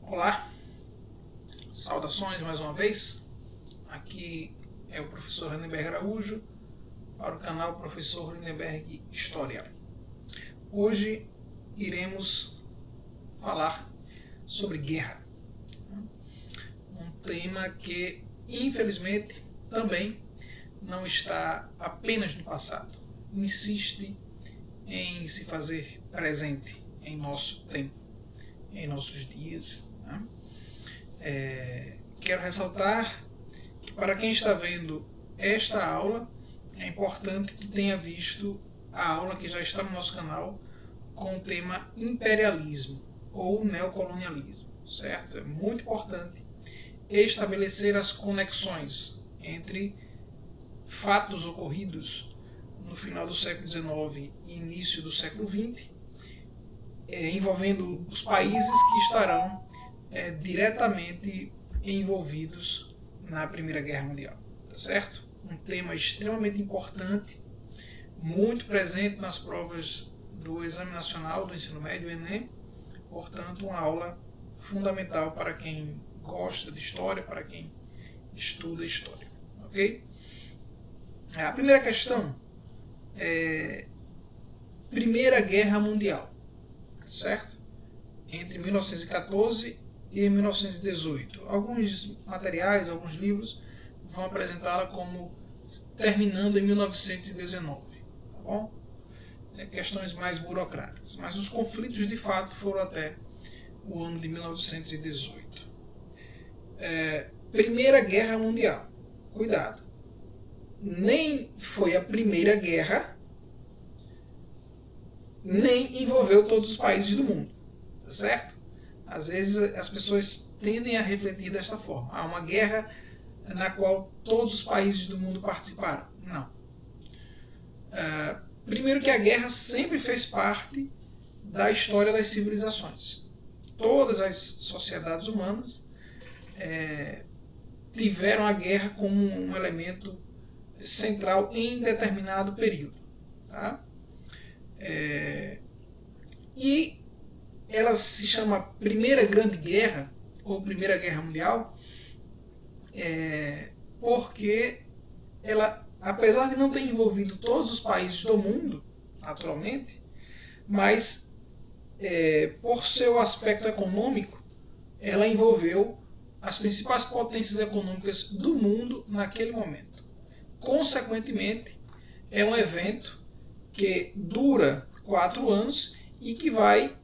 Olá, saudações mais uma vez. Aqui é o professor Lindenberg Araújo para o canal Professor Lindenberg História. Hoje iremos falar sobre guerra, um tema que infelizmente também não está apenas no passado, insiste em se fazer presente em nosso tempo, em nossos dias. Quero ressaltar que para quem está vendo esta aula, é importante que tenha visto a aula que já está no nosso canal com o tema imperialismo ou neocolonialismo, certo? É muito importante estabelecer as conexões entre fatos ocorridos no final do século XIX e início do século XX, envolvendo os países que estarão diretamente envolvidos na Primeira Guerra Mundial, tá certo? Um tema extremamente importante, muito presente nas provas do Exame Nacional do Ensino Médio, Enem, portanto, uma aula fundamental para quem gosta de história, para quem estuda história, ok? A primeira questão é Primeira Guerra Mundial, certo? Entre 1914 e 1918. Alguns materiais, alguns livros vão apresentá-la como terminando em 1919, tá bom? Questões mais burocráticas, mas os conflitos de fato foram até o ano de 1918. Primeira Guerra Mundial. Cuidado. Nem foi a primeira guerra, nem envolveu todos os países do mundo, tá certo? Às vezes as pessoas tendem a refletir desta forma. Há uma guerra na qual todos os países do mundo participaram. Não. Primeiro que a guerra sempre fez parte da história das civilizações. Todas as sociedades humanas tiveram a guerra como um elemento central em determinado período. Tá? E ela se chama Primeira Grande Guerra, ou Primeira Guerra Mundial, porque ela, apesar de não ter envolvido todos os países do mundo, naturalmente, mas por seu aspecto econômico, ela envolveu as principais potências econômicas do mundo naquele momento. Consequentemente, é um evento que dura 4 anos e que vai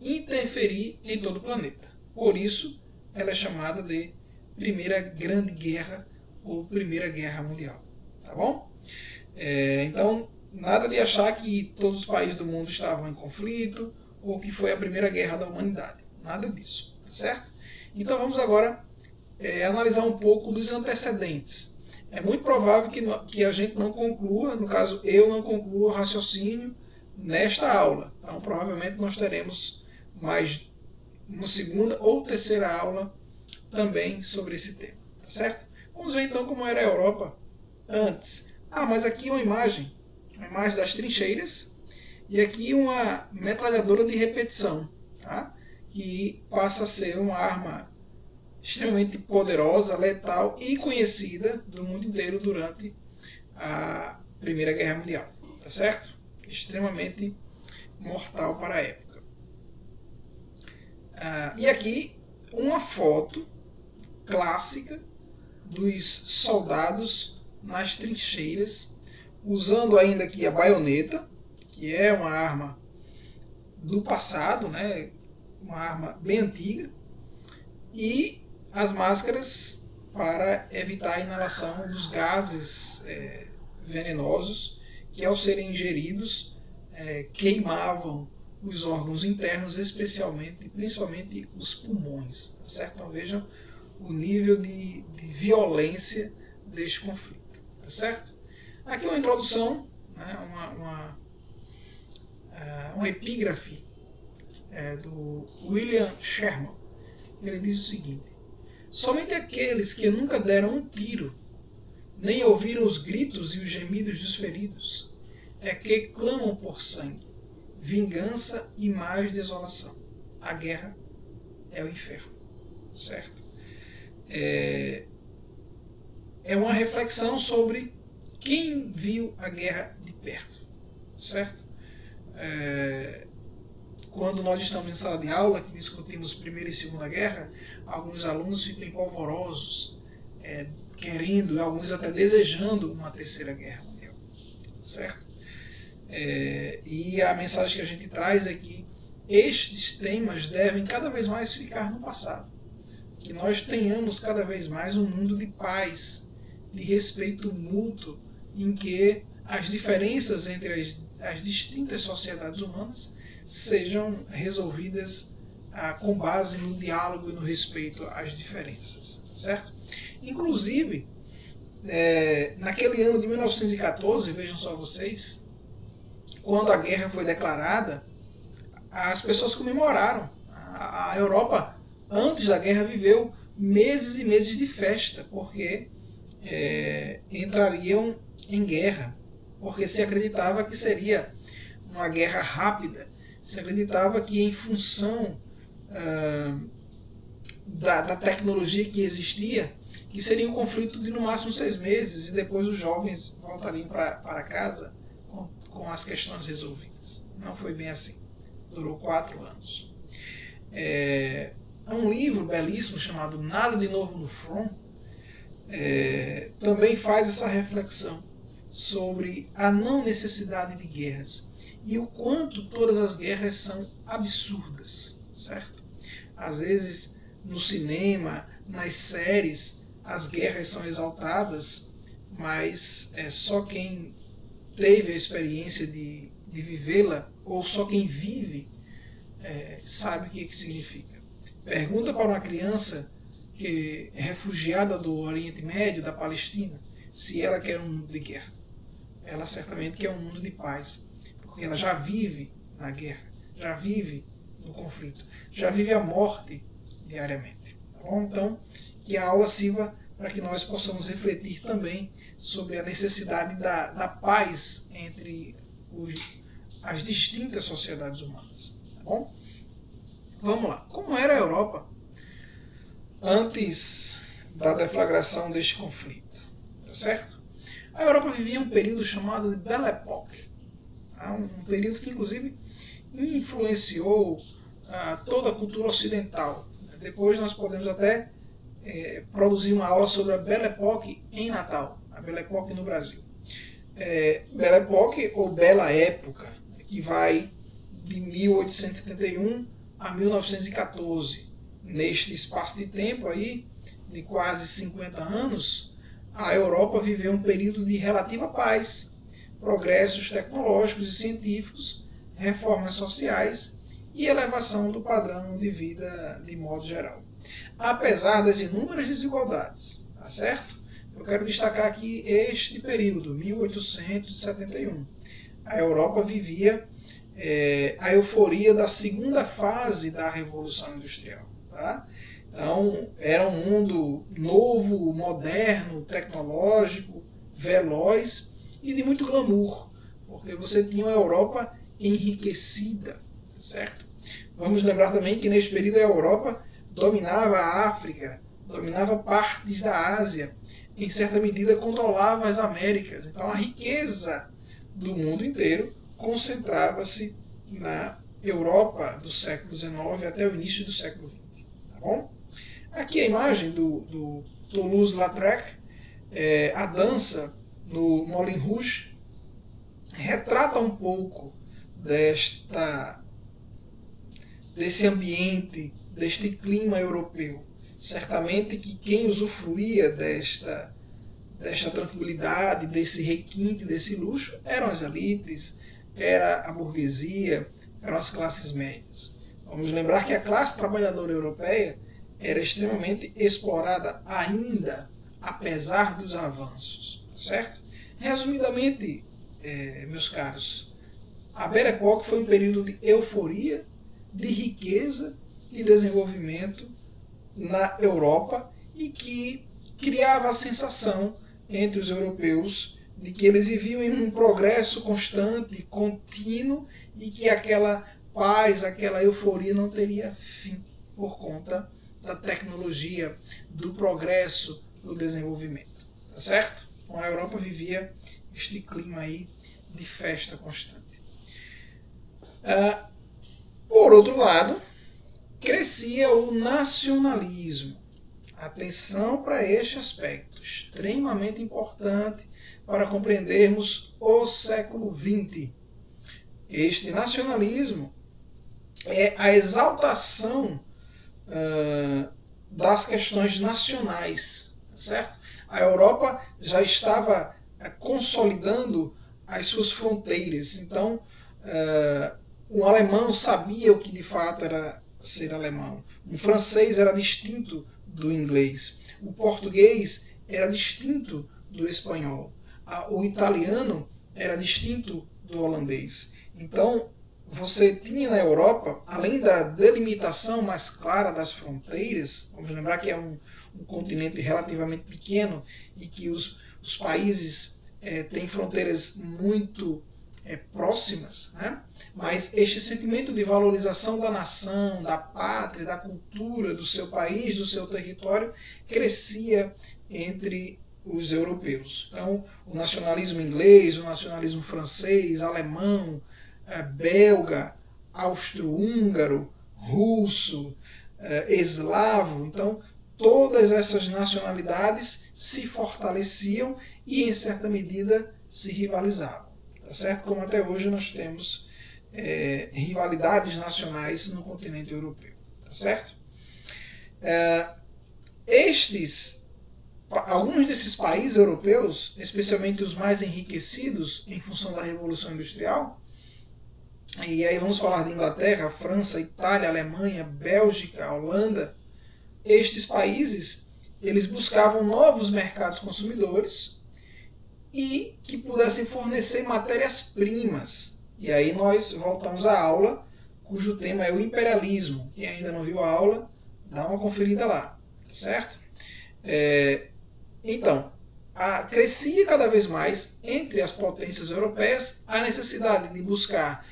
interferir em todo o planeta. Por isso, ela é chamada de Primeira Grande Guerra ou Primeira Guerra Mundial. Tá bom? Então, nada de achar que todos os países do mundo estavam em conflito ou que foi a primeira guerra da humanidade. Nada disso. Tá certo? Então, vamos agora analisar um pouco dos antecedentes. É muito provável que a gente não conclua, no caso, eu não conclua o raciocínio nesta aula. Então, provavelmente nós teremos mais uma segunda ou terceira aula também sobre esse tema. Tá certo? Vamos ver então como era a Europa antes. Mas aqui uma imagem das trincheiras e aqui uma metralhadora de repetição, tá? Que passa a ser uma arma extremamente poderosa, letal e conhecida do mundo inteiro durante a Primeira Guerra Mundial. Tá certo? Extremamente mortal para a época. E aqui uma foto clássica dos soldados nas trincheiras, usando ainda aqui a baioneta, que é uma arma do passado, né? Uma arma bem antiga, e as máscaras para evitar a inalação dos gases venenosos que, ao serem ingeridos, queimavam os órgãos internos, principalmente os pulmões. Tá certo? Então vejam o nível de violência deste conflito. Tá certo? Aqui uma introdução, né, uma epígrafe do William Sherman. Ele diz o seguinte: somente aqueles que nunca deram um tiro, nem ouviram os gritos e os gemidos dos feridos, é que clamam por sangue, vingança e mais desolação. A guerra é o inferno. certo? É uma reflexão sobre quem viu a guerra de perto, certo? Quando nós estamos em sala de aula, que discutimos Primeira e Segunda Guerra, alguns alunos ficam empolvorosos, querendo, alguns até desejando uma Terceira Guerra Mundial, certo? E a mensagem que a gente traz é que estes temas devem cada vez mais ficar no passado. Que nós tenhamos cada vez mais um mundo de paz, de respeito mútuo, em que as diferenças entre as distintas sociedades humanas sejam resolvidas com base no diálogo e no respeito às diferenças, certo? Inclusive, naquele ano de 1914, vejam só vocês, quando a guerra foi declarada, as pessoas comemoraram. A Europa, antes da guerra, viveu meses e meses de festa, porque entrariam em guerra, porque se acreditava que seria uma guerra rápida, se acreditava que em função da tecnologia que existia, que seria um conflito de no máximo 6 meses e depois os jovens voltariam para casa com as questões resolvidas. Não foi bem assim. Durou 4 anos. Há um livro belíssimo chamado Nada de Novo no Front, também faz essa reflexão sobre a não necessidade de guerras e o quanto todas as guerras são absurdas, certo? Às vezes, no cinema, nas séries, as guerras são exaltadas, mas só quem teve a experiência de vivê-la, ou só quem vive, sabe o que significa. Pergunta para uma criança que é refugiada do Oriente Médio, da Palestina, se ela quer um mundo de guerra. Ela certamente quer um mundo de paz, porque ela já vive na guerra, já vive no conflito, já vive a morte diariamente. Tá bom? Então, que a aula sirva para que nós possamos refletir também sobre a necessidade da paz entre as distintas sociedades humanas. Tá bom? Vamos lá. Como era a Europa antes da deflagração deste conflito? Tá certo? A Europa vivia um período chamado de Belle Époque. Um período que, inclusive, influenciou toda a cultura ocidental. Depois nós podemos até produzir uma aula sobre a Belle Époque em Natal, a Belle Époque no Brasil. Belle Époque, ou Bela Época, que vai de 1871 a 1914. Neste espaço de tempo aí, de quase 50 anos, a Europa viveu um período de relativa paz, progressos tecnológicos e científicos, reformas sociais e elevação do padrão de vida de modo geral. Apesar das inúmeras desigualdades, tá certo? Eu quero destacar aqui este período, 1871. A Europa vivia a euforia da segunda fase da Revolução Industrial. Tá? Então, era um mundo novo, moderno, tecnológico, veloz e de muito glamour, porque você tinha uma Europa enriquecida, certo? Vamos lembrar também que neste período a Europa dominava a África, dominava partes da Ásia, em certa medida controlava as Américas. Então a riqueza do mundo inteiro concentrava-se na Europa do século XIX até o início do século XX. Tá bom? Aqui a imagem do Toulouse-Lautrec, a dança no Moulin Rouge, retrata um pouco desse ambiente, deste clima europeu. Certamente que quem usufruía desta tranquilidade, desse requinte, desse luxo, eram as elites, era a burguesia, eram as classes médias. Vamos lembrar que a classe trabalhadora europeia era extremamente explorada ainda, apesar dos avanços. Certo? Resumidamente, meus caros, a Belle Époque foi um período de euforia, de riqueza e desenvolvimento na Europa e que criava a sensação entre os europeus de que eles viviam em um progresso constante, contínuo e que aquela paz, aquela euforia não teria fim por conta da tecnologia, do progresso, do desenvolvimento. Tá certo? Então a Europa vivia este clima aí de festa constante. Por outro lado, crescia o nacionalismo. Atenção para este aspecto, extremamente importante para compreendermos o século XX. Este nacionalismo é a exaltação das questões nacionais, certo? A Europa já estava consolidando as suas fronteiras, então o alemão sabia o que de fato era ser alemão, o francês era distinto do inglês, o português era distinto do espanhol, o italiano era distinto do holandês. Então, você tinha na Europa, além da delimitação mais clara das fronteiras, vamos lembrar que é um continente relativamente pequeno e que os países têm fronteiras muito próximas, né? Mas este sentimento de valorização da nação, da pátria, da cultura, do seu país, do seu território, crescia entre os europeus. Então, o nacionalismo inglês, o nacionalismo francês, alemão, belga, austro-húngaro, russo, eslavo. Então, todas essas nacionalidades se fortaleciam e, em certa medida, se rivalizavam. Tá certo? Como até hoje nós temos rivalidades nacionais no continente europeu. Tá certo? Alguns desses países europeus, especialmente os mais enriquecidos em função da Revolução Industrial, e aí vamos falar de Inglaterra, França, Itália, Alemanha, Bélgica, Holanda, estes países eles buscavam novos mercados consumidores e que pudessem fornecer matérias-primas. E aí nós voltamos à aula, cujo tema é o imperialismo. Quem ainda não viu a aula, dá uma conferida lá, certo? Então, crescia cada vez mais entre as potências europeias a necessidade de buscar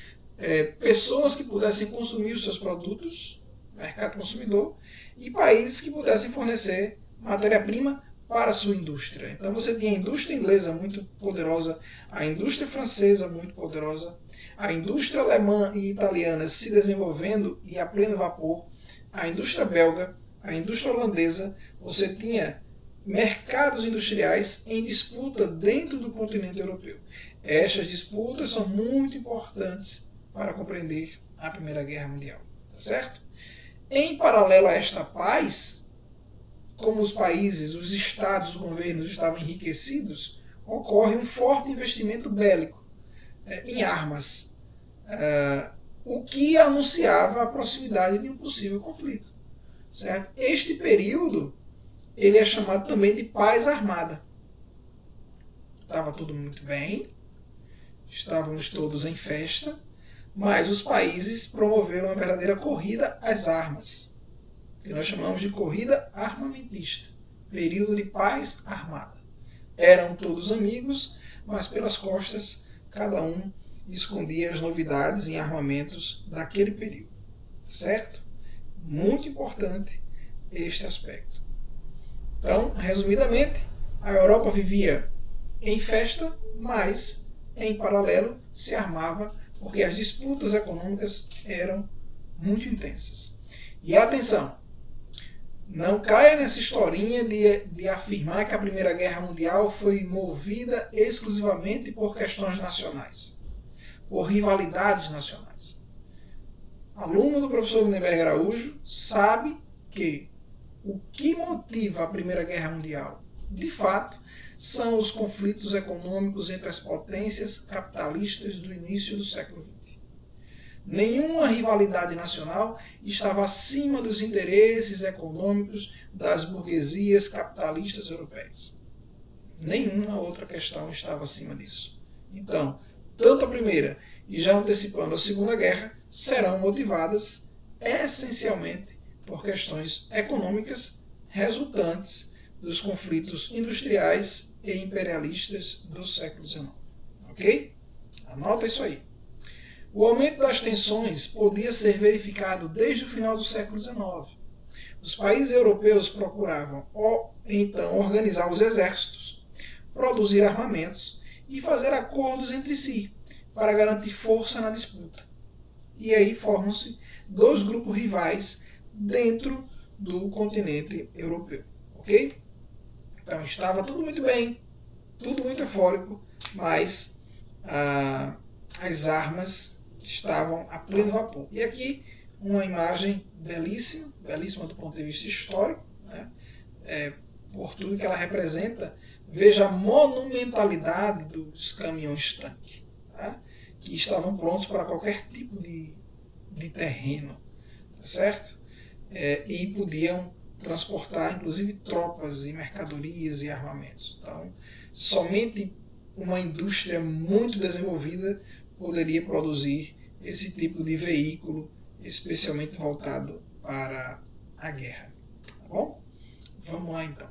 pessoas que pudessem consumir os seus produtos, mercado consumidor, e países que pudessem fornecer matéria-prima para a sua indústria. Então você tinha a indústria inglesa muito poderosa, a indústria francesa muito poderosa, a indústria alemã e italiana se desenvolvendo e a pleno vapor, a indústria belga, a indústria holandesa. Você tinha mercados industriais em disputa dentro do continente europeu. Estas disputas são muito importantes para compreender a Primeira Guerra Mundial. Tá certo? Em paralelo a esta paz, como os países, os estados, os governos estavam enriquecidos, ocorre um forte investimento bélico em armas, o que anunciava a proximidade de um possível conflito. Certo? Este período ele é chamado também de paz armada. Estava tudo muito bem, estávamos todos em festa, mas os países promoveram uma verdadeira corrida às armas, que nós chamamos de corrida armamentista, período de paz armada. Eram todos amigos, mas pelas costas cada um escondia as novidades em armamentos daquele período. Certo? Muito importante este aspecto. Então, resumidamente, a Europa vivia em festa, mas em paralelo se armava, porque as disputas econômicas eram muito intensas. E atenção, não caia nessa historinha de afirmar que a Primeira Guerra Mundial foi movida exclusivamente por questões nacionais, por rivalidades nacionais. Aluno do professor Lindenberg Araújo sabe que o que motiva a Primeira Guerra Mundial, de fato, são os conflitos econômicos entre as potências capitalistas do início do século XX. Nenhuma rivalidade nacional estava acima dos interesses econômicos das burguesias capitalistas europeias. Nenhuma outra questão estava acima disso. Então, tanto a Primeira e já antecipando a Segunda Guerra serão motivadas essencialmente por questões econômicas resultantes dos conflitos industriais e imperialistas do século XIX. Ok? Anota isso aí. O aumento das tensões podia ser verificado desde o final do século XIX. Os países europeus procuravam, então, organizar os exércitos, produzir armamentos e fazer acordos entre si para garantir força na disputa. E aí formam-se dois grupos rivais dentro do continente europeu. Ok? Então estava tudo muito bem, tudo muito eufórico, mas as armas estavam a pleno vapor. E aqui uma imagem belíssima, belíssima do ponto de vista histórico, né? Por tudo que ela representa. Veja a monumentalidade dos caminhões-tanque, tá? Que estavam prontos para qualquer tipo de terreno, tá certo? E podiam transportar, inclusive, tropas e mercadorias e armamentos. Então, somente uma indústria muito desenvolvida poderia produzir esse tipo de veículo, especialmente voltado para a guerra. Tá bom? Vamos lá, então.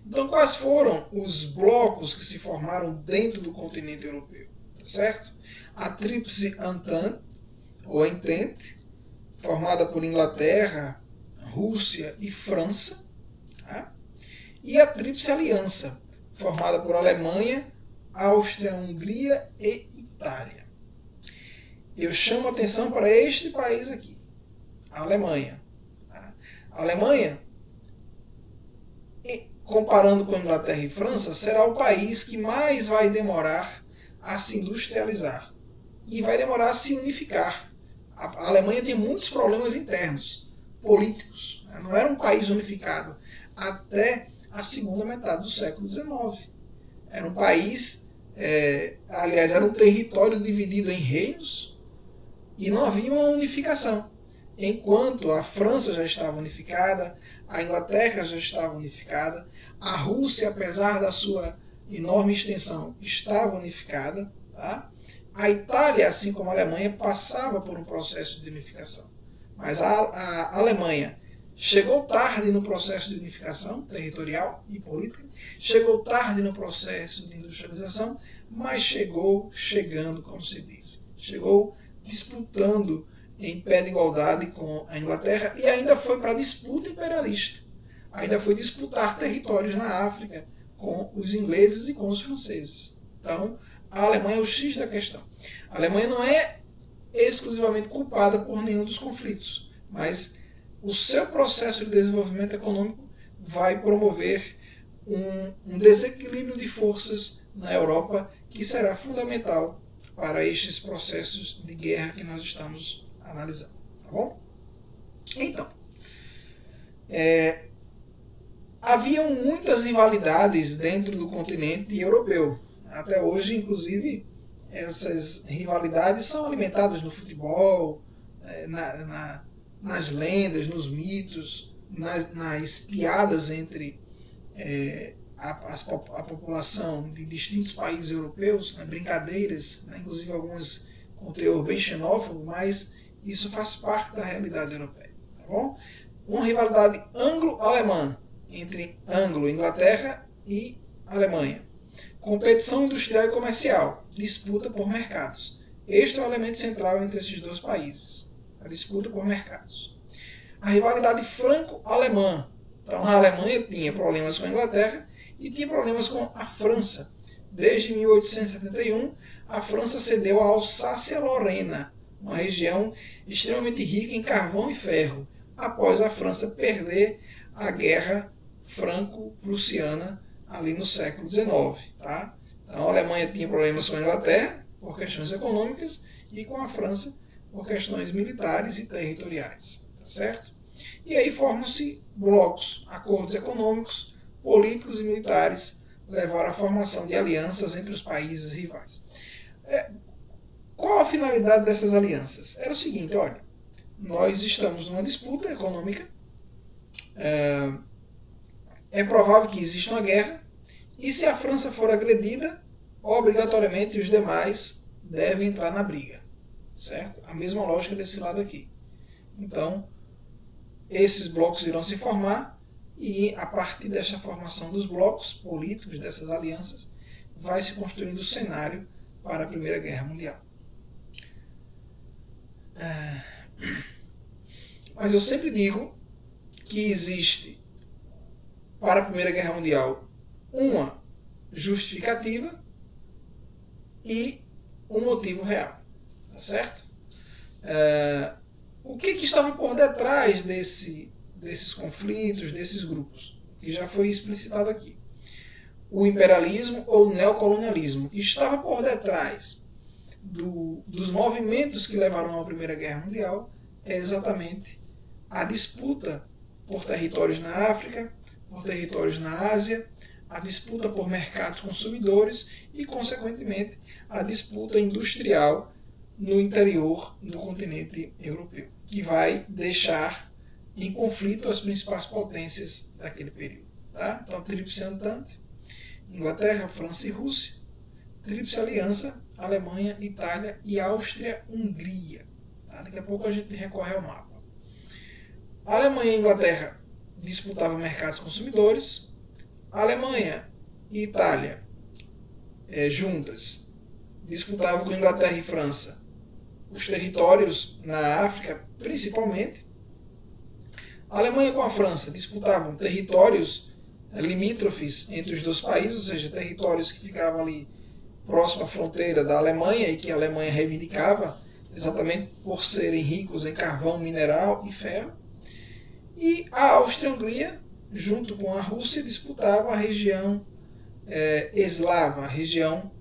Então, quais foram os blocos que se formaram dentro do continente europeu? Tá certo? A Tríplice Entente, ou Entente, formada por Inglaterra, Rússia e França, tá? E a Tríplice Aliança, formada por Alemanha, Áustria, Hungria e Itália. Eu chamo a atenção para este país aqui, a Alemanha. Tá? A Alemanha, comparando com a Inglaterra e França, será o país que mais vai demorar a se industrializar e vai demorar a se unificar. A Alemanha tem muitos problemas internos, políticos. Não era um país unificado até a segunda metade do século XIX. Era um país, aliás, era um território dividido em reinos e não havia uma unificação. Enquanto a França já estava unificada, a Inglaterra já estava unificada, a Rússia, apesar da sua enorme extensão, estava unificada, tá? A Itália, assim como a Alemanha, passava por um processo de unificação. Mas a Alemanha chegou tarde no processo de unificação territorial e política, chegou tarde no processo de industrialização, mas chegou chegando, como se diz. Chegou disputando em pé de igualdade com a Inglaterra e ainda foi para a disputa imperialista. Ainda foi disputar territórios na África com os ingleses e com os franceses. Então, a Alemanha é o X da questão. A Alemanha não é exclusivamente culpada por nenhum dos conflitos, mas o seu processo de desenvolvimento econômico vai promover um desequilíbrio de forças na Europa que será fundamental para estes processos de guerra que nós estamos analisando. Tá bom? Então, haviam muitas rivalidades dentro do continente europeu. Até hoje, inclusive, essas rivalidades são alimentadas no futebol, nas lendas, nos mitos, nas piadas entre a população de distintos países europeus, brincadeiras, inclusive algumas com teor bem xenófobo, mas isso faz parte da realidade europeia. Tá bom? Uma rivalidade anglo-alemã, entre Anglo, Inglaterra e Alemanha. Competição industrial e comercial, disputa por mercados. Este é o elemento central entre esses dois países, a disputa por mercados. A rivalidade franco-alemã. Então a Alemanha tinha problemas com a Inglaterra e tinha problemas com a França. Desde 1871, a França cedeu a Alsácia-Lorena, uma região extremamente rica em carvão e ferro, após a França perder a guerra franco-prussiana ali no século XIX. Tá? Então a Alemanha tinha problemas com a Inglaterra por questões econômicas e com a França por questões militares e territoriais. Tá certo? E aí formam-se blocos, acordos econômicos, políticos e militares levaram à formação de alianças entre os países rivais. Qual a finalidade dessas alianças? Era o seguinte, olha, nós estamos numa disputa econômica, é provável que exista uma guerra, e se a França for agredida, obrigatoriamente os demais devem entrar na briga. Certo? A mesma lógica desse lado aqui. Então, esses blocos irão se formar e, a partir desta formação dos blocos políticos, dessas alianças, vai se construindo o cenário para a Primeira Guerra Mundial. Mas eu sempre digo que existe, para a Primeira Guerra Mundial, uma justificativa e um motivo real. Tá certo? O que estava por detrás desses conflitos, desses grupos? Que já foi explicitado aqui. O imperialismo ou neocolonialismo, que estava por detrás dos movimentos que levaram à Primeira Guerra Mundial, é exatamente a disputa por territórios na África, por territórios na Ásia, a disputa por mercados consumidores e, consequentemente, a disputa industrial no interior do continente europeu, que vai deixar em conflito as principais potências daquele período. Tá? Então, Tríplice Entente, Inglaterra, França e Rússia, Tríplice Aliança, Alemanha, Itália e Áustria-Hungria. Tá? Daqui a pouco a gente recorre ao mapa. A Alemanha e a Inglaterra disputavam mercados consumidores. A Alemanha e Itália, juntas, disputavam com a Inglaterra e França os territórios na África, principalmente. A Alemanha com a França disputavam territórios limítrofes entre os dois países, ou seja, territórios que ficavam ali próximo à fronteira da Alemanha e que a Alemanha reivindicava exatamente por serem ricos em carvão, mineral e ferro. E a Áustria-Hungria, junto com a Rússia, disputava a região eslava, a região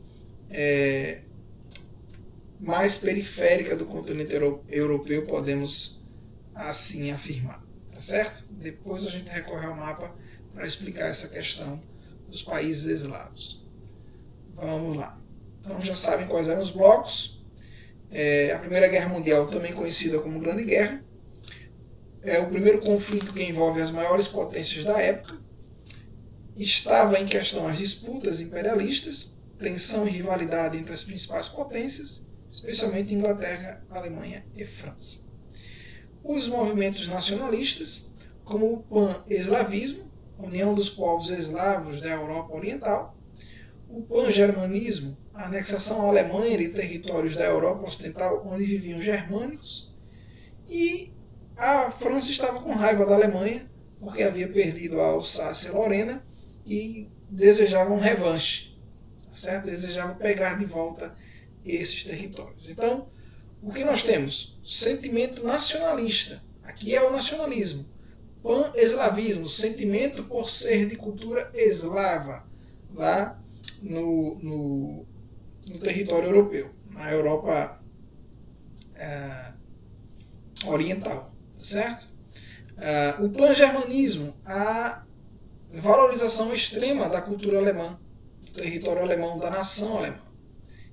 mais periférica do continente europeu, podemos assim afirmar. Tá certo? Depois a gente recorre ao mapa para explicar essa questão dos países eslavos. Vamos lá. Então já sabem quais eram os blocos. A Primeira Guerra Mundial, também conhecida como Grande Guerra, é o primeiro conflito que envolve as maiores potências da época. Estava em questão as disputas imperialistas, tensão e rivalidade entre as principais potências, especialmente Inglaterra, Alemanha e França. Os movimentos nacionalistas, como o pan-eslavismo, União dos Povos Eslavos da Europa Oriental, o pan-germanismo, a anexação à Alemanha de territórios da Europa Ocidental onde viviam germânicos, e a França estava com raiva da Alemanha porque havia perdido a Alsácia-Lorena e desejava um revanche, certo? Desejava pegar de volta esses territórios. Então, o que nós temos? Sentimento nacionalista. Aqui é o nacionalismo. Pan-eslavismo, sentimento por ser de cultura eslava, lá no território europeu, na Europa oriental, certo? O pan-germanismo, a valorização extrema da cultura alemã, do território alemão, da nação alemã.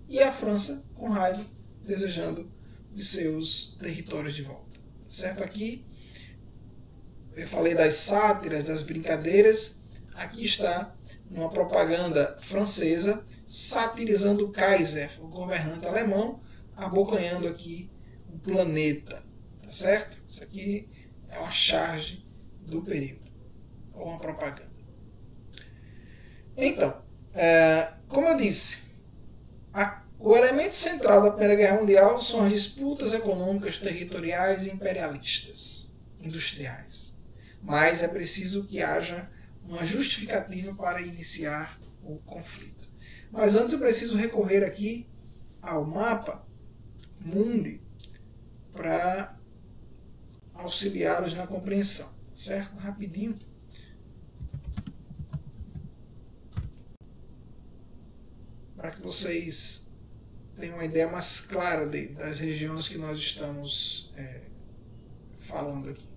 E a França, com raiva, desejando de seus territórios de volta. Certo? Aqui eu falei das sátiras, das brincadeiras. Aqui está uma propaganda francesa satirizando o Kaiser, o governante alemão, abocanhando aqui o planeta. Tá certo? Isso aqui é uma charge do período, ou uma propaganda. Então, como eu disse, o elemento central da Primeira Guerra Mundial são as disputas econômicas, territoriais e imperialistas, industriais. Mas é preciso que haja uma justificativa para iniciar o conflito. Mas antes eu preciso recorrer aqui ao mapa mundi para auxiliá-los na compreensão. Certo? Rapidinho. Para que vocês tenham uma ideia mais clara das regiões que nós estamos falando aqui.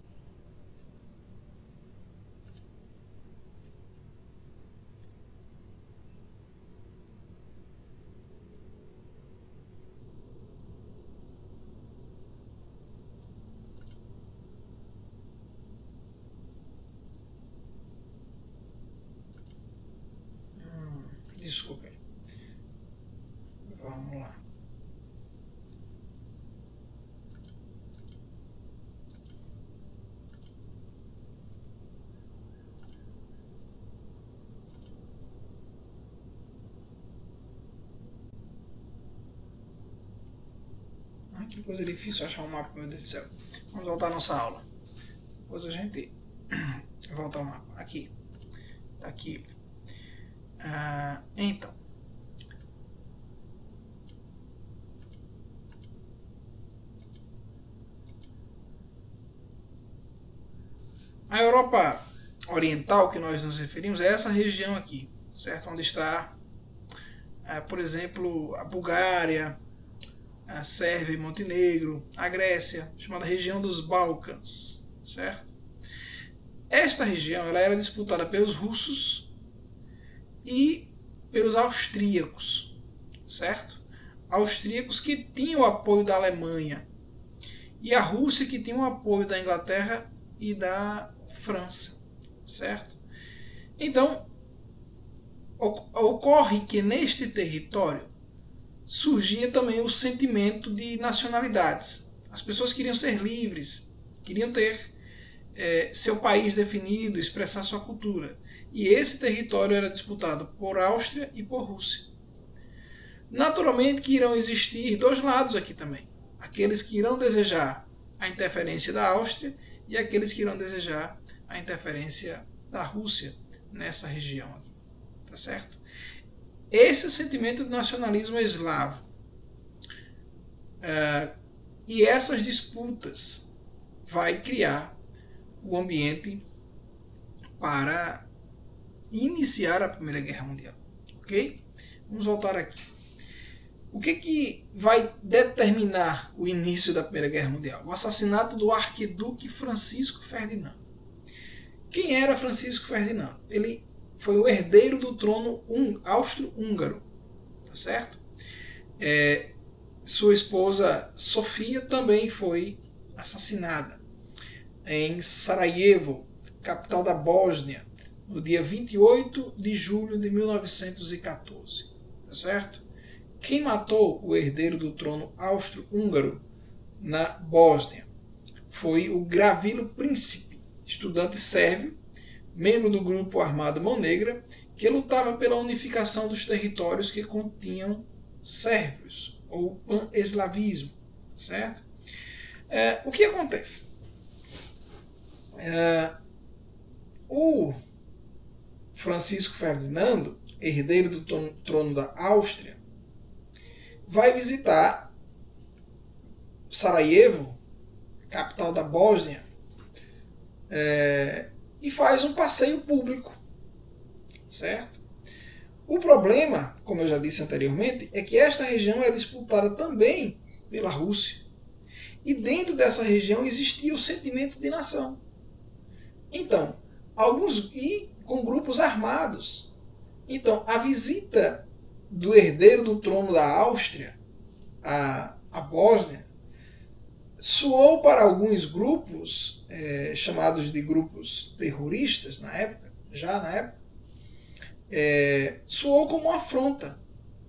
Desculpem. Vamos lá. Que coisa difícil achar um mapa, meu Deus do céu. Vamos voltar à nossa aula. Depois a gente volta ao mapa. Aqui. Tá aqui. Então. A Europa Oriental, que nós nos referimos, é essa região aqui, certo? Onde está, por exemplo, a Bulgária, a Sérvia e Montenegro, a Grécia, chamada região dos Balcãs, certo? Esta região ela era disputada pelos russos e pelos austríacos, certo? Austríacos que tinham o apoio da Alemanha e a Rússia que tinha o apoio da Inglaterra e da França, certo? Então, ocorre que neste território surgia também o sentimento de nacionalidades. As pessoas queriam ser livres, queriam ter seu país definido, expressar sua cultura. E esse território era disputado por Áustria e por Rússia. Naturalmente que irão existir dois lados aqui também. Aqueles que irão desejar a interferência da Áustria e aqueles que irão desejar a interferência da Rússia nessa região aqui. Tá certo? Esse é o sentimento de nacionalismo eslavo. E essas disputas vai criar o ambiente para iniciar a Primeira Guerra Mundial. Ok? Vamos voltar aqui. O que vai determinar o início da Primeira Guerra Mundial? O assassinato do arquiduque Francisco Ferdinando. Quem era Francisco Ferdinando? Ele foi o herdeiro do trono austro-húngaro, tá certo? Sua esposa Sofia também foi assassinada em Sarajevo, capital da Bósnia, no dia 28 de julho de 1914, tá certo? Quem matou o herdeiro do trono austro-húngaro na Bósnia foi o Gravilo Príncipe, estudante sérvio, membro do grupo armado Mão Negra, que lutava pela unificação dos territórios que continham sérvios, ou pan-eslavismo, certo? O que acontece? O Francisco Ferdinando, herdeiro do trono da Áustria, vai visitar Sarajevo, capital da Bósnia, e faz um passeio público, certo? O problema, como eu já disse anteriormente, é que esta região era disputada também pela Rússia. E dentro dessa região existia o sentimento de nação. Então, com grupos armados. Então, a visita do herdeiro do trono da Áustria à Bósnia soou para alguns grupos, chamados de grupos terroristas na época, soou como uma afronta.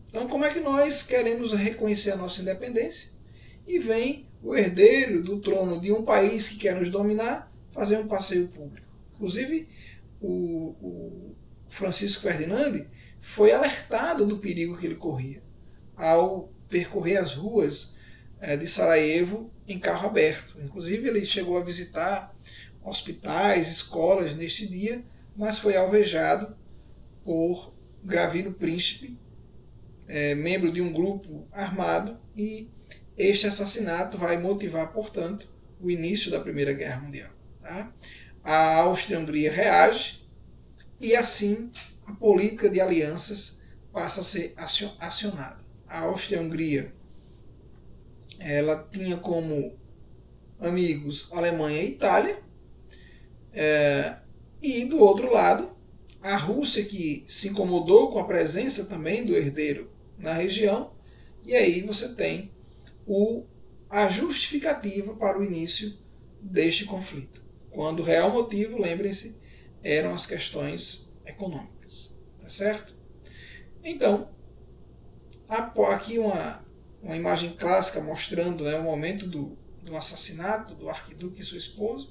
Então, como é que nós queremos reconhecer a nossa independência e vem o herdeiro do trono de um país que quer nos dominar fazer um passeio público? Inclusive, o Francisco Ferdinando foi alertado do perigo que ele corria ao percorrer as ruas de Sarajevo em carro aberto. Inclusive, ele chegou a visitar hospitais, escolas neste dia, mas foi alvejado por Gravilo Príncipe, membro de um grupo armado, e este assassinato vai motivar, portanto, o início da Primeira Guerra Mundial. Tá? A Áustria-Hungria reage e assim a política de alianças passa a ser acionada. A Áustria-Hungria ela tinha como amigos Alemanha e Itália, e do outro lado a Rússia, que se incomodou com a presença também do herdeiro na região, e aí você tem a justificativa para o início deste conflito. Quando o real motivo, lembrem-se, eram as questões econômicas. Tá certo? Então, aqui uma imagem clássica mostrando, o momento do assassinato do arquiduque e sua esposa.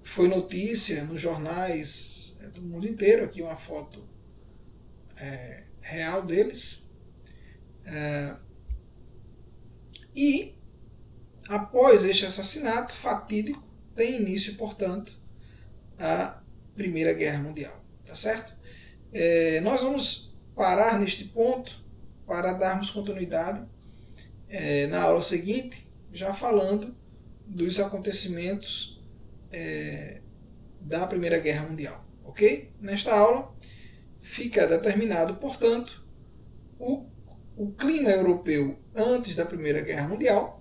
Foi notícia nos jornais do mundo inteiro. Aqui uma foto real deles. E Após este assassinato fatídico, tem início, portanto, a Primeira Guerra Mundial. Tá certo? Nós vamos parar neste ponto para darmos continuidade na aula seguinte, já falando dos acontecimentos da Primeira Guerra Mundial. Ok? Nesta aula fica determinado, portanto, o clima europeu antes da Primeira Guerra Mundial,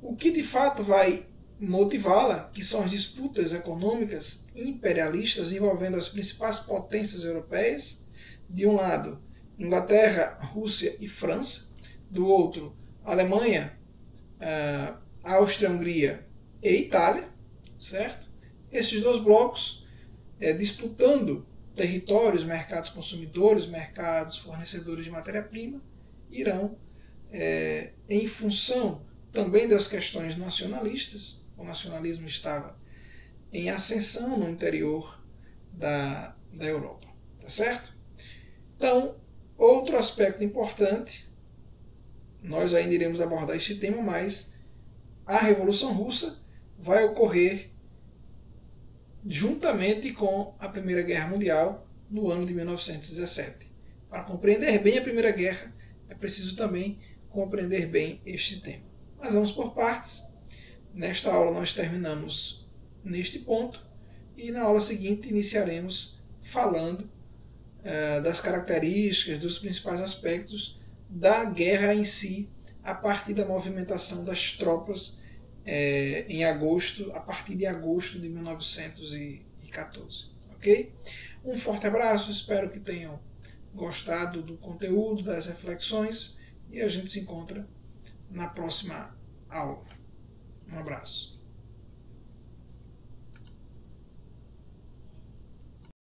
o que de fato vai motivá-la, que são as disputas econômicas imperialistas envolvendo as principais potências europeias, de um lado Inglaterra, Rússia e França, do outro Alemanha, Áustria-Hungria e Itália, certo? Esses dois blocos disputando territórios, mercados consumidores, mercados fornecedores de matéria-prima, irão, em função também das questões nacionalistas, o nacionalismo estava em ascensão no interior da Europa, tá certo? Então, outro aspecto importante, nós ainda iremos abordar este tema, mas a Revolução Russa vai ocorrer juntamente com a Primeira Guerra Mundial no ano de 1917. Para compreender bem a Primeira Guerra, é preciso também compreender bem este tema. Mas vamos por partes. Nesta aula nós terminamos neste ponto e na aula seguinte iniciaremos falando das características, dos principais aspectos da guerra em si, a partir da movimentação das tropas em agosto, a partir de agosto de 1914. Ok? Um forte abraço, espero que tenham gostado do conteúdo, das reflexões, e a gente se encontra na próxima aula. Um abraço.